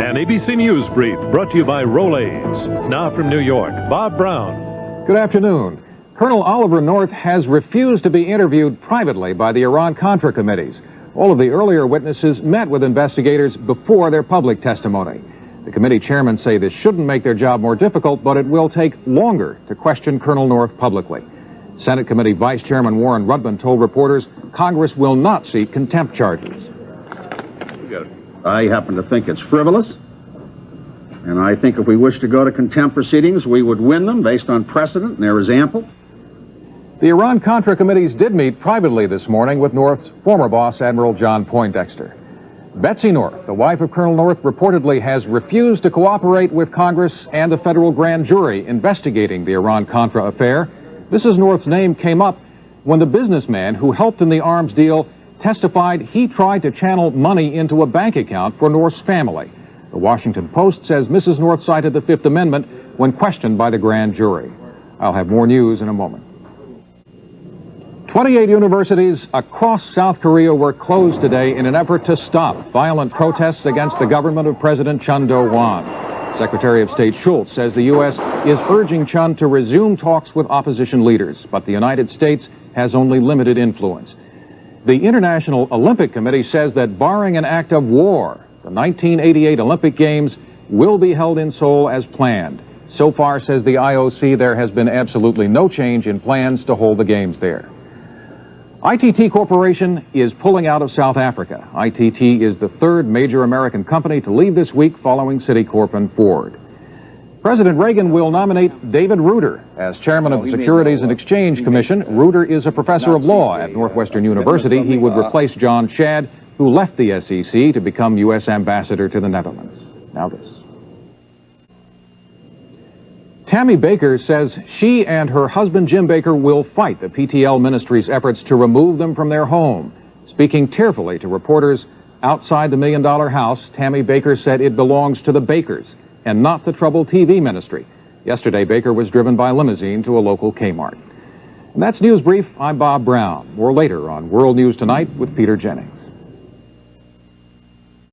An ABC News brief brought to you by Rolaids. Now from New York, Bob Brown. Good afternoon. Colonel Oliver North has refused to be interviewed privately by the Iran-Contra committees. All of the earlier witnesses met with investigators before their public testimony. The committee chairmen say this shouldn't make their job more difficult, but it will take longer to question Colonel North publicly. Senate Committee Vice Chairman Warren Rudman told reporters Congress will not seek contempt charges. I happen to think it's frivolous, and I think if we wish to go to contempt proceedings, we would win them based on precedent, and there is ample. The Iran-Contra committees did meet privately this morning with North's former boss, Admiral John Poindexter. Betsy North, the wife of Colonel North, reportedly has refused to cooperate with Congress and the federal grand jury investigating the Iran-Contra affair. Mrs. North's name came up when the businessman who helped in the arms deal testified he tried to channel money into a bank account for North's family. The Washington Post says Mrs. North cited the Fifth Amendment when questioned by the grand jury. I'll have more news in a moment. 28 universities across South Korea were closed today in an effort to stop violent protests against the government of President Chun Do-hwan. Secretary of State Schultz says the U.S. is urging Chun to resume talks with opposition leaders, but the United States has only limited influence. The International Olympic Committee says that barring an act of war, the 1988 Olympic Games will be held in Seoul as planned. So far, says the IOC, there has been absolutely no change in plans to hold the Games there. ITT Corporation is pulling out of South Africa. ITT is the third major American company to leave this week following Citicorp and Ford. President Reagan will nominate David Reuter as chairman of the Securities and Exchange Commission. Reuter is a professor of law at Northwestern University. He would replace John Shadd, who left the SEC to become U.S. ambassador to the Netherlands. Now this. Tammy Baker says she and her husband Jim Baker will fight the PTL Ministry's efforts to remove them from their home. Speaking tearfully to reporters outside the $1 Million House, Tammy Baker said it belongs to the Bakers and not the troubled TV ministry. Yesterday, Baker was driven by limousine to a local Kmart. And that's News Brief. I'm Bob Brown. More later on World News Tonight with Peter Jennings.